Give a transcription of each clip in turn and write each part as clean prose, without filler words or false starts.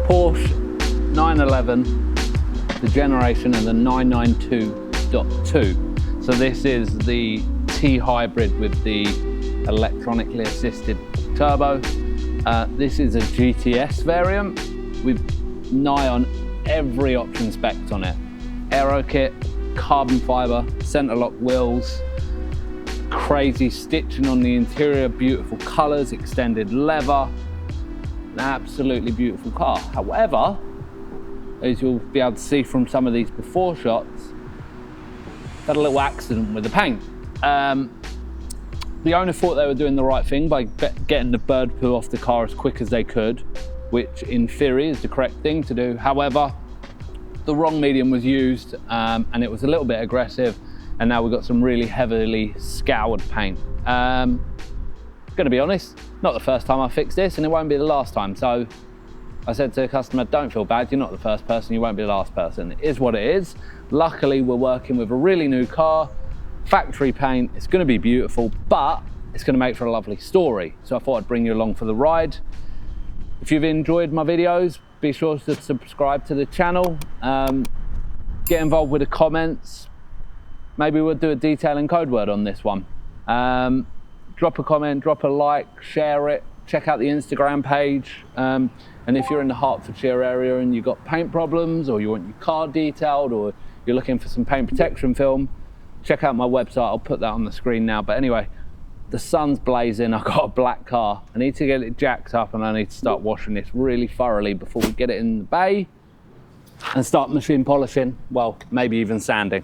Porsche 911, the generation of the 992.2. So this is the T hybrid with the electronically assisted turbo. This is a GTS variant. We've nigh on every option specced on it. Aero kit, carbon fiber, center lock wheels, crazy stitching on the interior, beautiful colors, extended leather. An absolutely beautiful car. However, as you'll be able to see from some of these before shots, had a little accident with the paint. The owner thought they were doing the right thing by getting the bird poo off the car as quick as they could, which in theory is the correct thing to do. However, the wrong medium was used and it was a little bit aggressive, and now we've got some really heavily scoured paint. Gonna be honest, not the first time I fixed this, and it won't be the last time. So I said to the customer, don't feel bad, you're not the first person, you won't be the last person. It is what it is. Luckily, we're working with a really new car, factory paint. It's gonna be beautiful, but it's gonna make for a lovely story. So I thought I'd bring you along for the ride. If you've enjoyed my videos, be sure to subscribe to the channel. Get involved with the comments. Maybe we'll do a detailing code word on this one. Drop a comment, drop a like, share it, check out the Instagram page. And if you're in the Hertfordshire area and you've got paint problems, or you want your car detailed, or you're looking for some paint protection film, check out my website. I'll put that on the screen now. But anyway, the sun's blazing. I've got a black car. I need to get it jacked up, and I need to start washing this really thoroughly before we get it in the bay and start machine polishing. Well, maybe even sanding.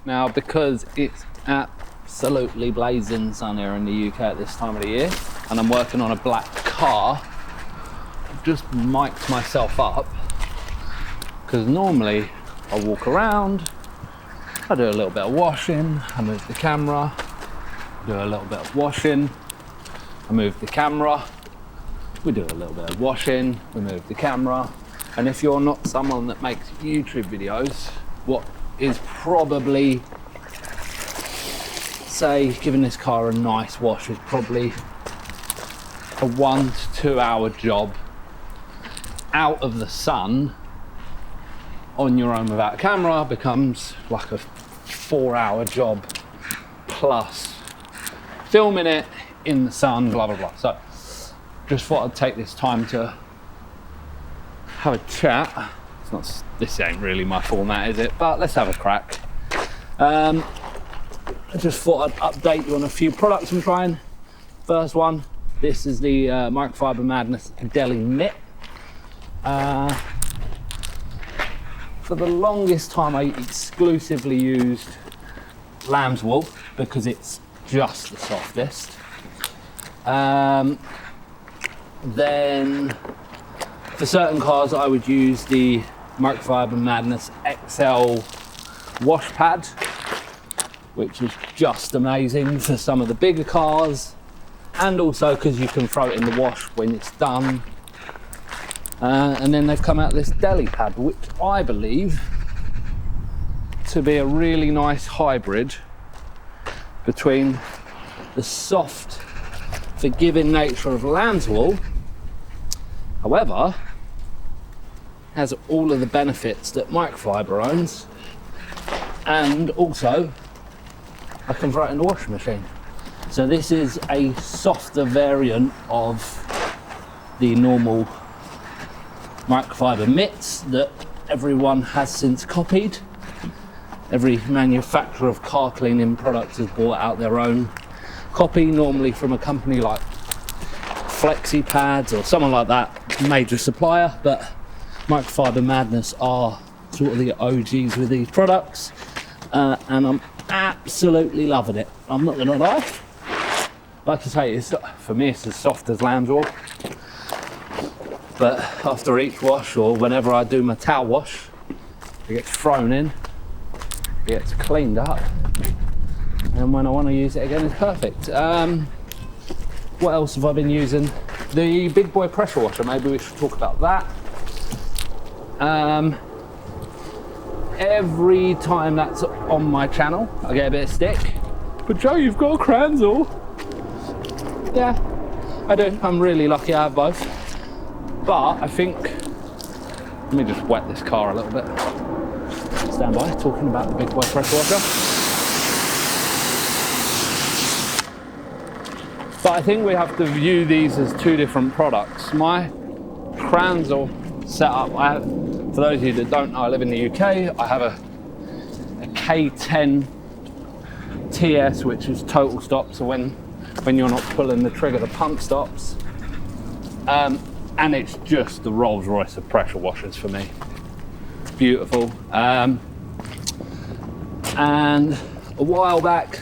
Now, because it's absolutely blazing sun here in the UK at this time of the year, and I'm working on a black car, I've just mic'd myself up, because normally I walk around, I do a little bit of washing, I move the camera, do a little bit of washing, I move the camera, we do a little bit of washing, we move the camera. And if you're not someone that makes YouTube videos, what is probably, say, giving this car a nice wash is probably a 1 to 2 hour job out of the sun on your own without a camera becomes like a 4-hour job plus filming it in the sun, blah, blah, blah. So just thought I'd take this time to have a chat. It's not, this ain't really my format, is it? But let's have a crack. I just thought I'd update you on a few products I'm trying. First one, this is the Microfiber Madness Deli Mitt. For the longest time I exclusively used lamb's wool because it's just the softest. Then for certain cars I would use the Microfiber Madness XL wash pad, which is just amazing for some of the bigger cars, and also because you can throw it in the wash when it's done. And then they've come out this deli pad, which I believe to be a really nice hybrid between the soft, forgiving nature of lamb's wool, however, has all of the benefits that microfiber owns, and also I can throw it in the washing machine. So this is a softer variant of the normal microfiber mitts that everyone has since copied. Every manufacturer of car cleaning products has brought out their own copy, normally from a company like Flexi Pads or someone like that, major supplier, but Microfiber Madness are sort of the OGs with these products, and I'm absolutely loving it. I'm not gonna lie, like I say, it's, for me it's as soft as lamb's wool, but after each wash or whenever I do my towel wash, it gets thrown in, it gets cleaned up, and when I want to use it again it's perfect. What else have I been using? The big boy pressure washer, maybe we should talk about that. Every time that's on my channel I get a bit of stick, but Joe, you've got a Kranzel. Yeah, I do. I'm really lucky I have both, but I think, let me just wet this car a little bit. Stand by, talking about the big boy pressure washer. But I think we have to view these as two different products. My Kranzel setup, for those of you that don't know, I live in the UK. I have a K10 TS, which is total stop, so when you're not pulling the trigger, the pump stops. And it's just the Rolls Royce of pressure washers for me. Beautiful. And a while back,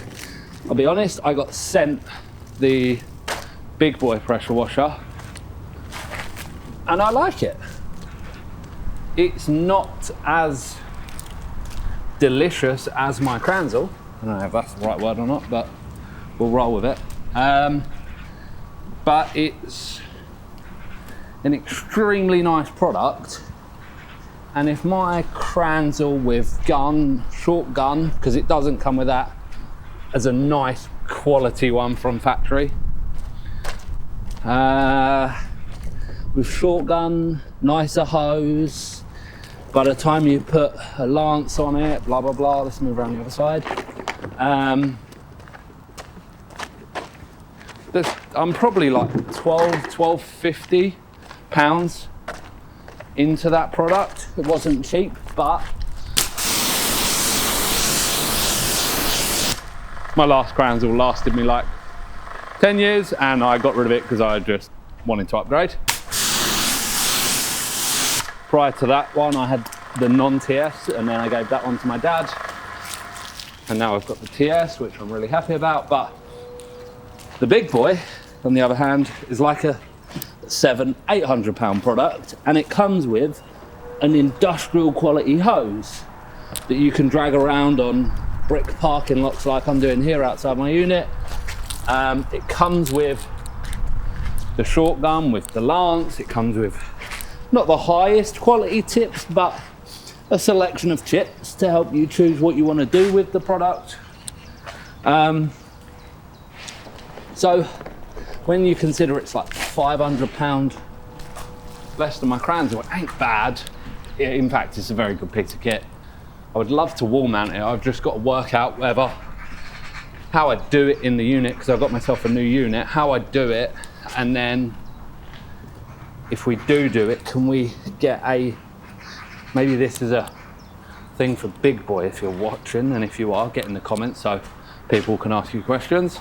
I'll be honest, I got sent the big boy pressure washer, and I like it. It's not as delicious as my Kranzel. I don't know if that's the right word or not, but we'll roll with it. But it's an extremely nice product, and if my Kranzel with gun, short gun, because it doesn't come with that as a nice quality one from factory, with short gun, nicer hose, by the time you put a lance on it, blah blah blah, let's move around the other side, I'm probably like 12.50 pounds into that product. It wasn't cheap, but my last Kranzel lasted me like 10 years, and I got rid of it because I just wanted to upgrade. Prior to that one, I had the non-TS, and then I gave that one to my dad. And now I've got the TS, which I'm really happy about. But the big boy, on the other hand, is like a £700–800 product, and it comes with an industrial quality hose that you can drag around on brick parking lots like I'm doing here outside my unit. It comes with the short gun, with the lance. It comes with not the highest quality tips, but a selection of tips to help you choose what you want to do with the product. So when you consider it's like £500 less than my Cransel, it ain't bad. In fact, it's a very good piece of kit. I would love to wall mount it. I've just got to work out how I do it in the unit, because I've got myself a new unit, how I do it, and then if we do it, can we get maybe this is a thing for big boy if you're watching, and if you are, get in the comments so people can ask you questions.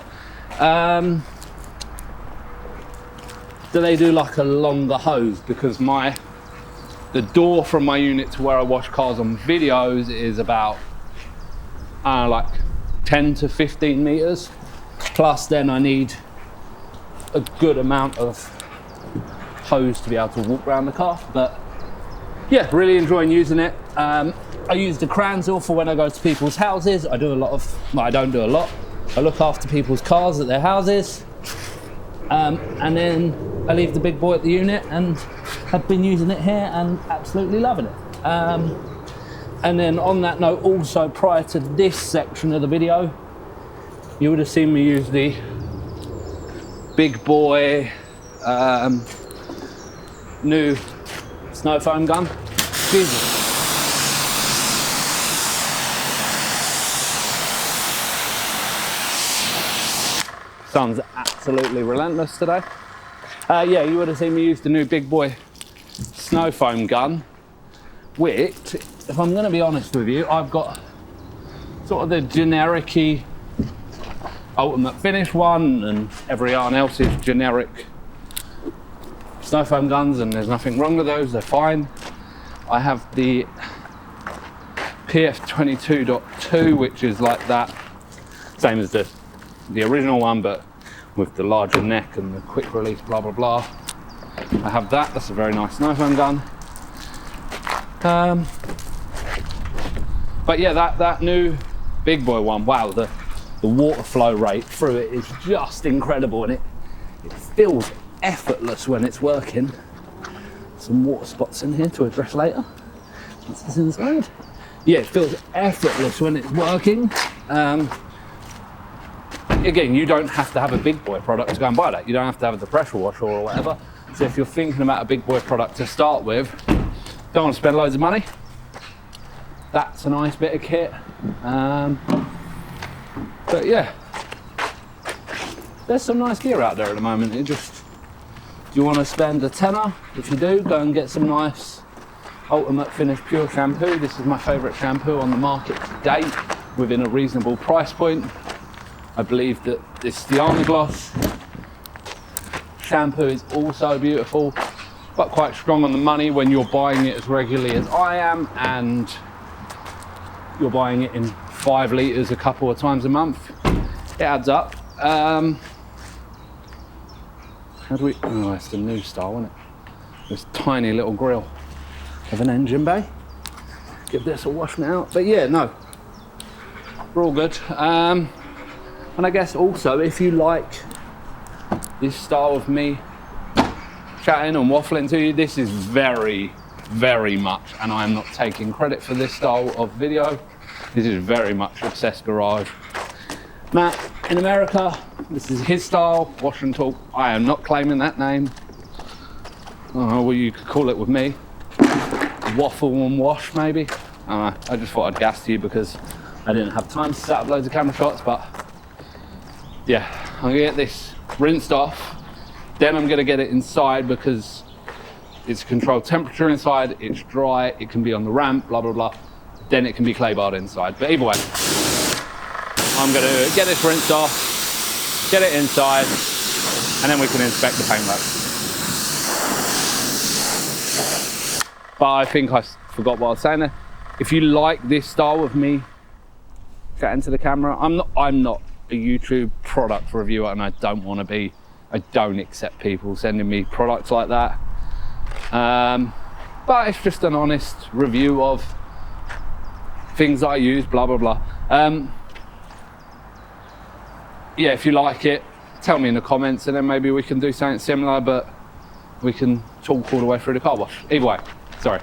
Do they do like a longer hose? Because the door from my unit to where I wash cars on videos is about like 10 to 15 meters. Plus then I need a good amount of hose to be able to walk around the car. But yeah, really enjoying using it. I use the Cransel for when I go to people's houses. I do a lot of, well, I don't do a lot. I look after people's cars at their houses. And then I leave the big boy at the unit, and have been using it here and absolutely loving it. And then on that note, also prior to this section of the video, you would have seen me use the big boy new snow foam gun. Jesus. Sun's absolutely relentless today. Yeah, you would have seen me use the new big boy snow foam gun, which, if I'm going to be honest with you, I've got sort of the generic-y ultimate finish one, and everyone else's generic snow foam guns, and there's nothing wrong with those, they're fine. I have the PF22.2, which is like that, same as the original one, but with the larger neck and the quick release, blah blah blah. I have that. That's a very nice snow foam gun. But yeah, that new big boy one, wow, the water flow rate through it is just incredible, and it feels effortless when it's working. Some water spots in here to address later. Once it's inside. Yeah, it feels effortless when it's working. Again, you don't have to have a big boy product to go and buy that. You don't have to have the pressure washer or whatever. So if you're thinking about a big boy product to start with, don't want to spend loads of money, that's a nice bit of kit. But yeah, there's some nice gear out there at the moment. Do you want to spend a tenner? If you do, go and get some nice Ultimate Finish Pure shampoo. This is my favourite shampoo on the market to date, within a reasonable price point. I believe that this, the Army Gloss shampoo, is also beautiful, but quite strong on the money when you're buying it as regularly as I am, and you're buying it in 5 litres a couple of times a month. It adds up. How do we, oh, that's the new style, isn't it? This tiny little grill of an engine bay. Give this a wash now. But yeah, no, we're all good. And I guess also, if you like this style of me chatting and waffling to you, this is very, very much, and I am not taking credit for this style of video, this is very much Obsessed Garage. Matt, in America, this is his style, wash and talk. I am not claiming that name. I don't know what you could call it with me. Waffle and wash, maybe. I don't know, I just thought I'd gas to you because I didn't have time to set up loads of camera shots, but yeah, I'm gonna get this rinsed off, then I'm gonna get it inside because it's controlled temperature inside, it's dry, it can be on the ramp, blah, blah, blah. Then it can be clay barred inside. But either way, I'm gonna get this rinsed off, get it inside, and then we can inspect the paintwork. But I think I forgot what I was saying there. If you like this style of me chatting to the camera. I'm not a YouTube product reviewer, and I don't want to be. I don't accept people sending me products like that. But it's just an honest review of things that I use, blah blah blah. Yeah, if you like it, tell me in the comments, and then maybe we can do something similar, but we can talk all the way through the car wash. Either way, sorry.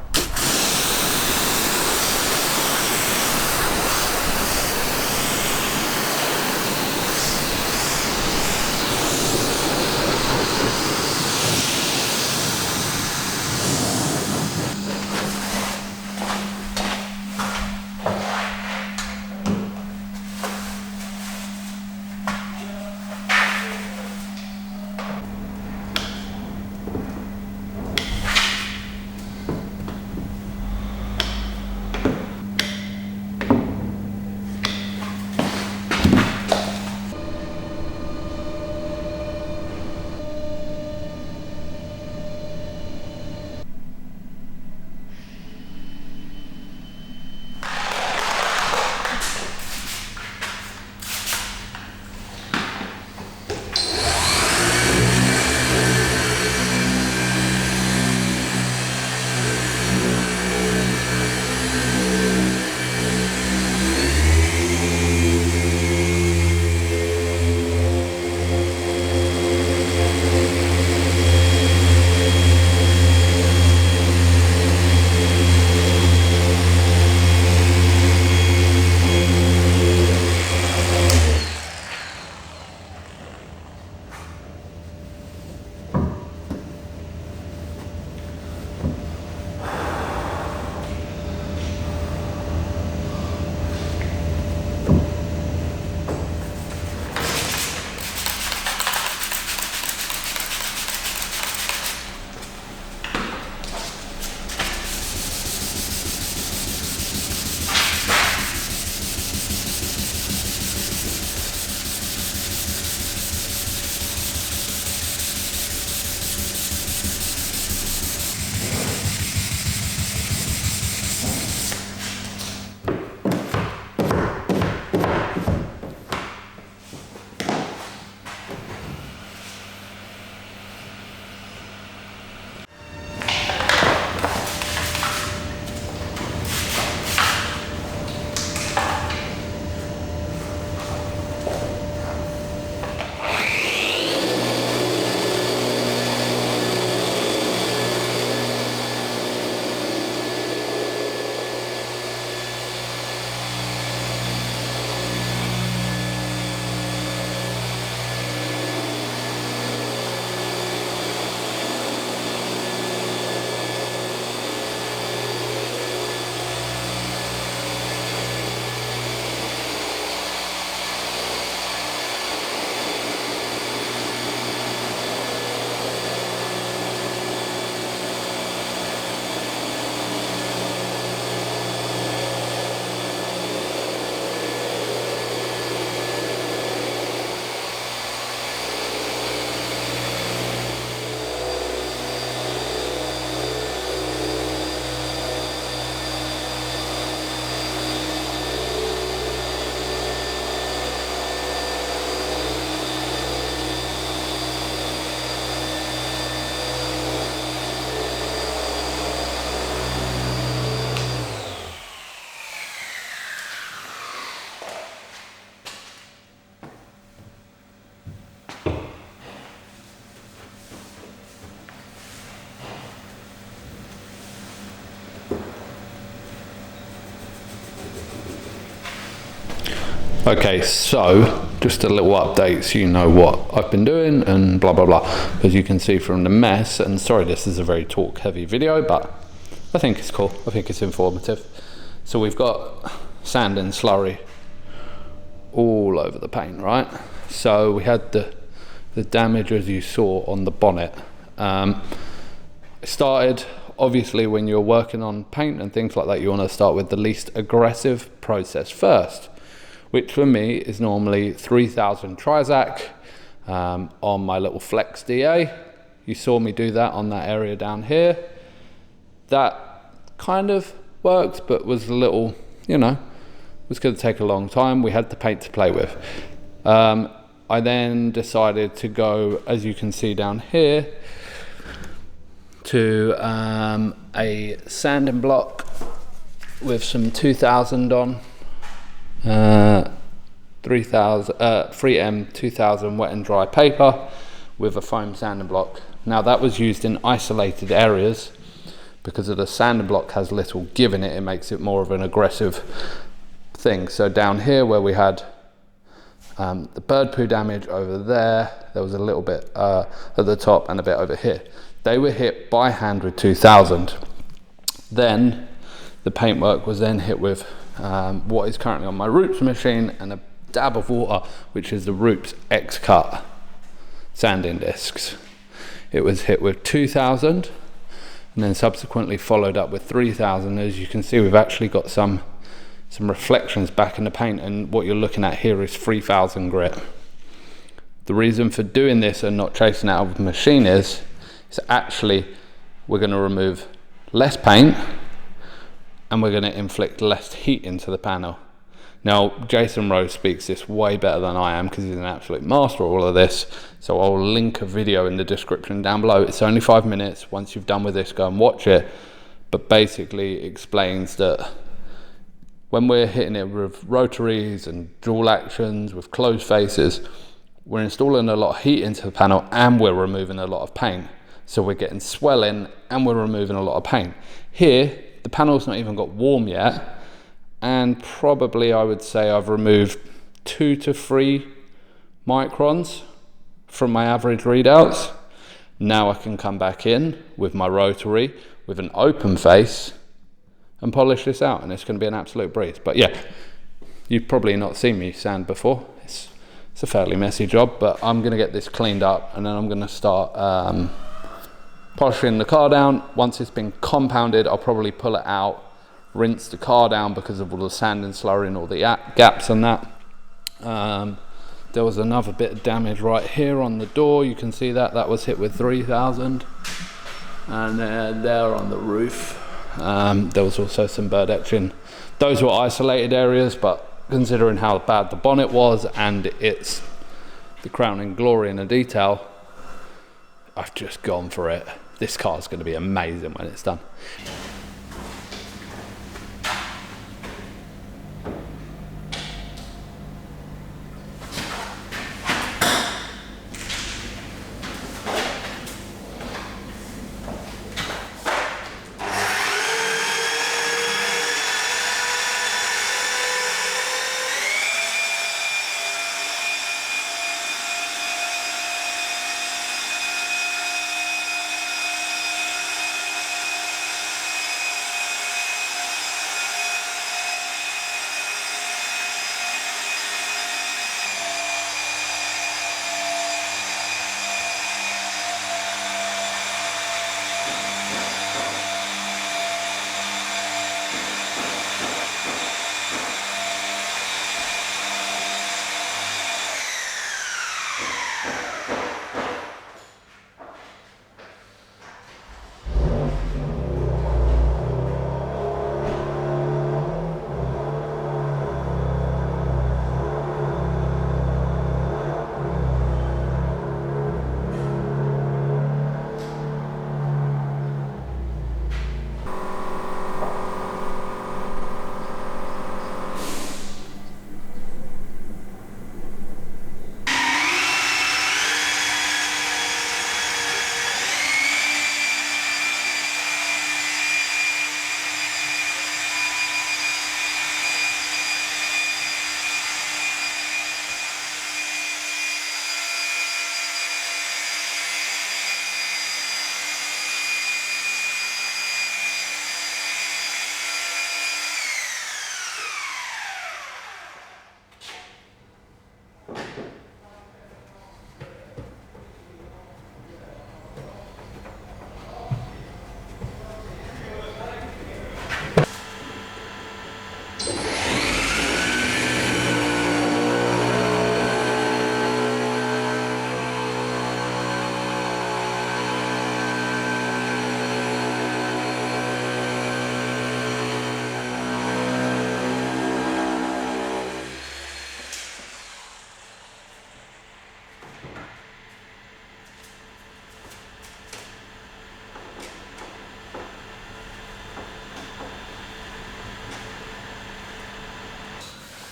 Okay, so just a little update so you know what I've been doing and blah blah blah. As you can see from the mess, and sorry this is a very talk heavy video, but I think it's cool, I think it's informative. So we've got sand and slurry all over the paint, right? So we had the damage as you saw on the bonnet. It started, obviously when you're working on paint and things like that, you want to start with the least aggressive process first, which for me is normally 3000 Trizac on my little Flex DA. You saw me do that on that area down here. That kind of worked, but was a little, you know, was going to take a long time. We had the paint to play with. I then decided to go, as you can see down here, to a sanding block with some 2000 on, 3M 2000 wet and dry paper with a foam sanding block. Now that was used in isolated areas because of the sanding block has little give in it. It makes it more of an aggressive thing. So down here where we had the bird poo damage over there was a little bit at the top and a bit over here. They were hit by hand with 2000. Then the paintwork was then hit with what is currently on my Rupes machine and a dab of water, which is the Rupes X-Cut sanding discs. It was hit with 2000 and then subsequently followed up with 3000. As you can see, we've actually got some reflections back in the paint, and what you're looking at here is 3000 grit. The reason for doing this and not chasing out of the machine is actually we're going to remove less paint and we're going to inflict less heat into the panel. Now Jason Rose speaks this way better than I am because he's an absolute master of all of this, so I'll link a video in the description down below. It's only 5 minutes. Once you've done with this, go and watch it, but basically explains that when we're hitting it with rotaries and dual actions with closed faces, we're installing a lot of heat into the panel and we're removing a lot of paint. So we're getting swelling and we're removing a lot of paint. Here, the panel's not even got warm yet, and probably I would say I've removed 2 to 3 microns from my average readouts. Now I can come back in with my rotary with an open face and polish this out, and it's going to be an absolute breeze. But yeah, you've probably not seen me sand before. It's a fairly messy job, but I'm going to get this cleaned up and then I'm going to start polishing the car down. Once it's been compounded, I'll probably pull it out, rinse the car down because of all the sand and slurry and all the gaps and that. There was another bit of damage right here on the door. You can see that was hit with 3000, and then there on the roof there was also some bird etching. Those were isolated areas, but considering how bad the bonnet was and it's the crowning glory in the detail, I've just gone for it. This car's going to be amazing when it's done.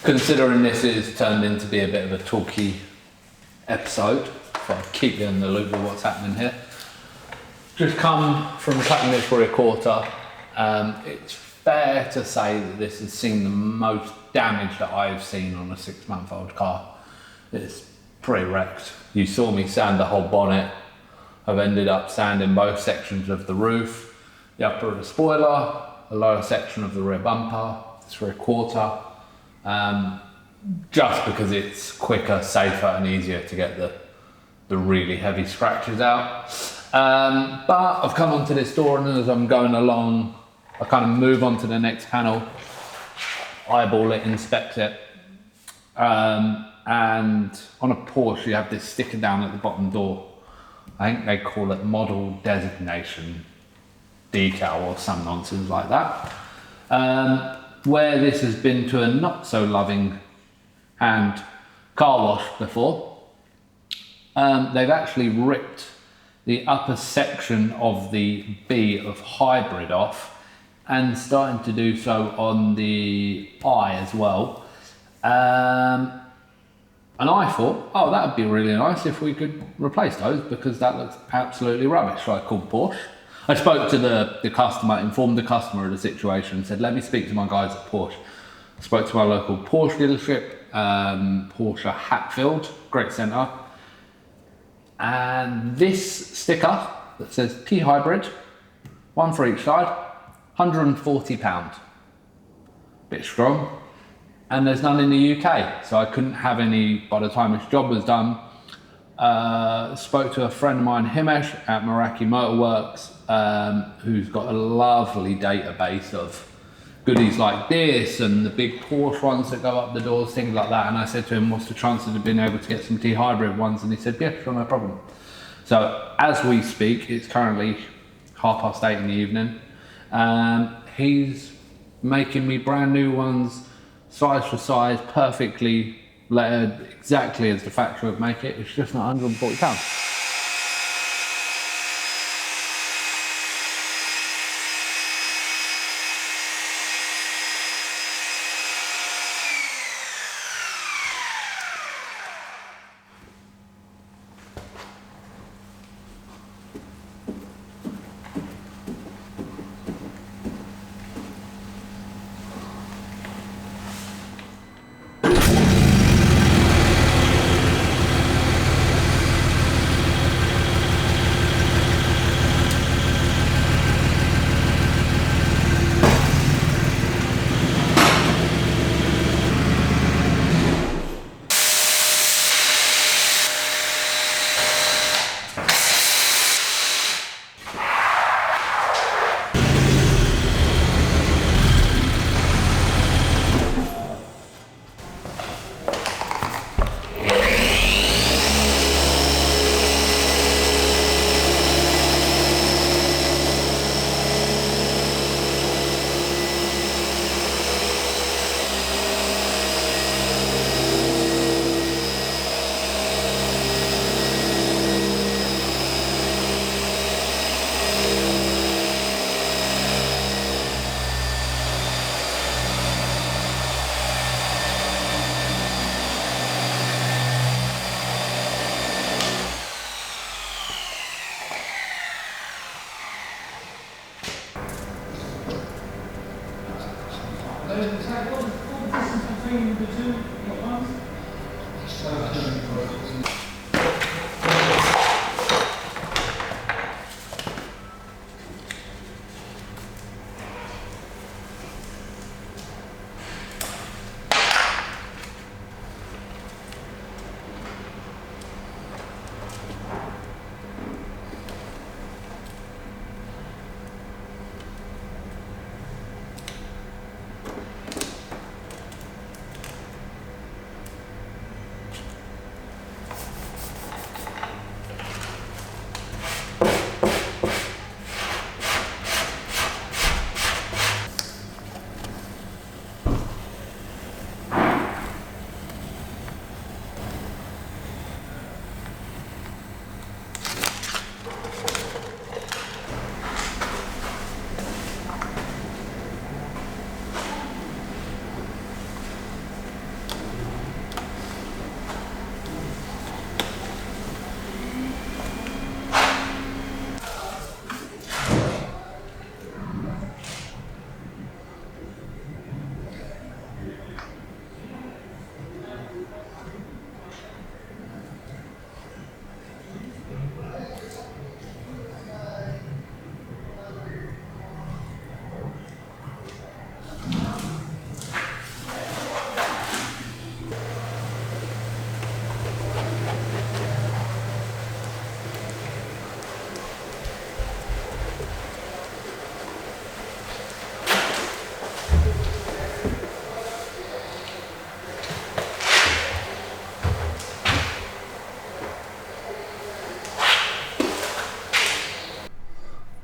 Considering this is turned into be a bit of a talky episode, if I keep you in the loop of what's happening here. Just come from cutting this rear quarter. It's fair to say that this has seen the most damage that I've seen on a 6-month-old car. It's pretty wrecked. You saw me sand the whole bonnet. I've ended up sanding both sections of the roof, the upper of the spoiler, the lower section of the rear bumper, this rear quarter, just because it's quicker, safer and easier to get the really heavy scratches out. But I've come onto this door, and as I'm going along, I kind of move on to the next panel, eyeball it, inspect it. And on a Porsche, you have this sticker down at the bottom door. I think they call it model designation decal or some nonsense like that. Where this has been to a not so loving hand car wash before, they've actually ripped the upper section of the B of hybrid off and starting to do so on the I as well. And I thought, oh, that would be really nice if we could replace those, because that looks absolutely rubbish. So I called Porsche. I spoke to the customer, informed the customer of the situation, said, let me speak to my guys at Porsche. I spoke to my local Porsche dealership, Porsche Hatfield, great centre. And this sticker that says T-Hybrid, one for each side, £140. Bit strong. And there's none in the UK, so I couldn't have any by the time this job was done. Spoke to a friend of mine, Himesh, at Meraki Motorworks, who's got a lovely database of goodies like this and the big Porsche ones that go up the doors, things like that. And I said to him, what's the chances of being able to get some T-Hybrid ones? And he said, yeah, sure, no problem. So as we speak, it's currently 8:30 in the evening. He's making me brand new ones, size for size, perfectly lettered, exactly as the factory would make it. It's just not £140.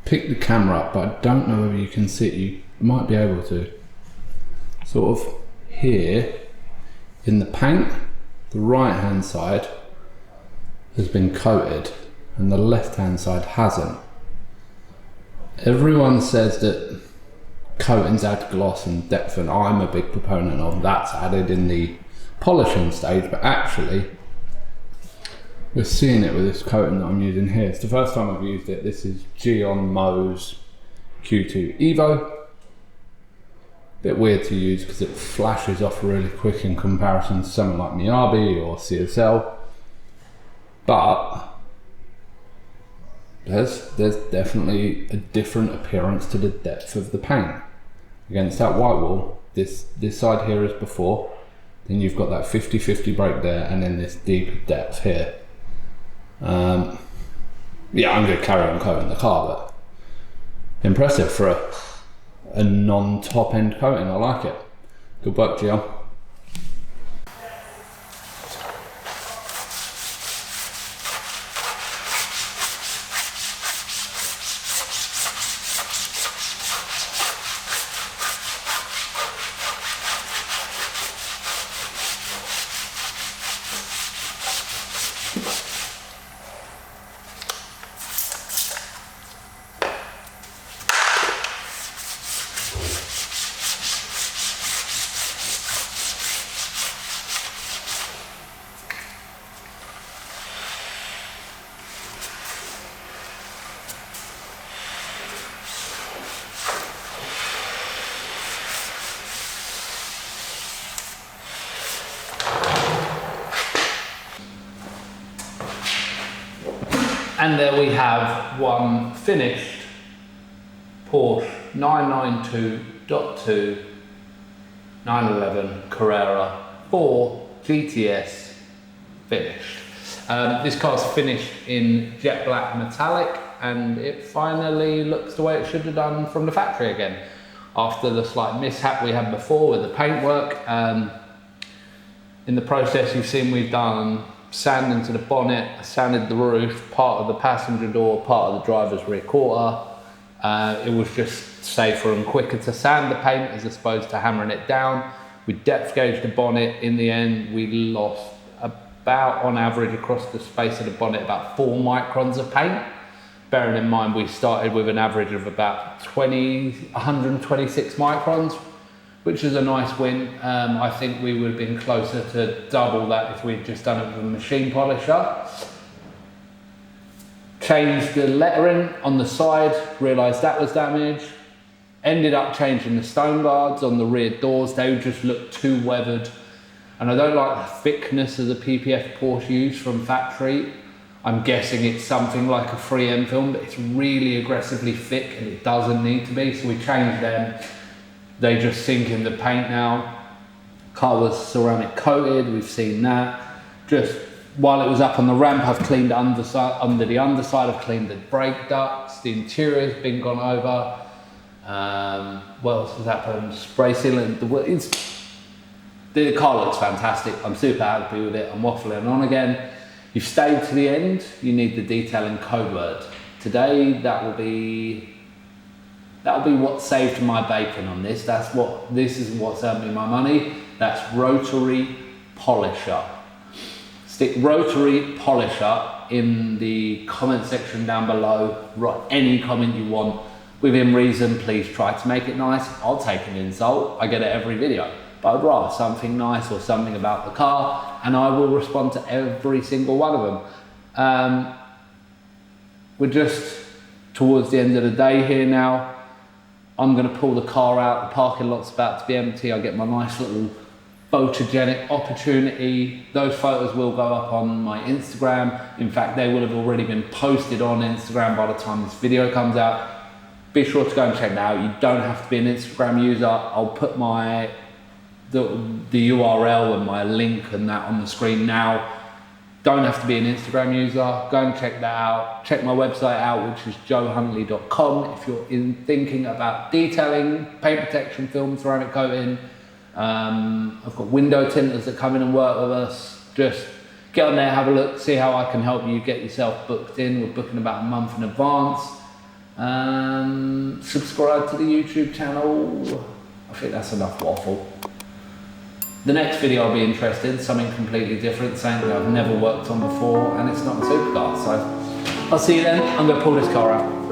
pick the camera up, but I don't know whether you can see it. You might be able to. Sort of here in the paint, the right hand side has been coated and the left hand side hasn't. Everyone says that coatings add gloss and depth, and I'm a big proponent of that's added in the polishing stage, but actually we're seeing it with this coating that I'm using here. It's the first time I've used it. This is Gion Mo's Q2 Evo. Bit weird to use because it flashes off really quick in comparison to something like Miyabi or CSL, but there's definitely a different appearance to the depth of the paint. Against that white wall, this side here is before, then you've got that 50-50 break there, and then this deeper depth here. Yeah, I'm going to carry on coating the car, but impressive for a non-top end coating. I like it. Good work, Gio. And there we have one finished Porsche 992.2 911 Carrera 4 GTS finished. This car's finished in jet black metallic, and it finally looks the way it should have done from the factory again. After the slight mishap we had before with the paintwork, in the process you've seen we've done sand into the bonnet, sanded the roof, part of the passenger door, part of the driver's rear quarter. It was just safer and quicker to sand the paint as opposed to hammering it down. We depth gauged the bonnet. In the end, we lost about, on average, across the space of the bonnet, about 4 microns of paint. Bearing in mind, we started with an average of about 126 microns, which is a nice win. I think we would have been closer to double that if we'd just done it with a machine polisher. Changed the lettering on the side, realised that was damaged. Ended up changing the stone guards on the rear doors. They just looked too weathered. And I don't like the thickness of the PPF Porsche used from factory. I'm guessing it's something like a 3M film, but it's really aggressively thick and it doesn't need to be, so we changed them. They just sink in the paint now. Car was ceramic coated, we've seen that. Just while it was up on the ramp, I've cleaned under the underside, I've cleaned the brake ducts, the interior's been gone over. What else has happened? Spray sealant. The car looks fantastic. I'm super happy with it. I'm waffling on again. You've stayed to the end, you need the detailing code word. Today, that'll be what saved my bacon on this. This is what's earned me my money. That's rotary polisher. Stick rotary polisher in the comment section down below. Write any comment you want. Within reason, please try to make it nice. I'll take an insult. I get it every video. But I'd rather something nice or something about the car, and I will respond to every single one of them. We're just towards the end of the day here now. I'm going to pull the car out. The parking lot's about to be empty. I'll get my nice little photogenic opportunity. Those photos will go up on my Instagram. In fact, they will have already been posted on Instagram by the time this video comes out. Be sure to go and check that out. You don't have to be an Instagram user. I'll put the URL and my link and that on the screen now. Don't have to be an Instagram user. Go and check that out. Check my website out, which is joehuntley.com. If you're thinking about detailing, paint protection film, ceramic coating. I've got window tinters that come in and work with us. Just get on there, have a look, see how I can help you get yourself booked in. We're booking about a month in advance. Subscribe to the YouTube channel. I think that's enough waffle. The next video I'll be interested in, something completely different, something that I've never worked on before, and it's not a supercar. So I'll see you then. I'm going to pull this car out.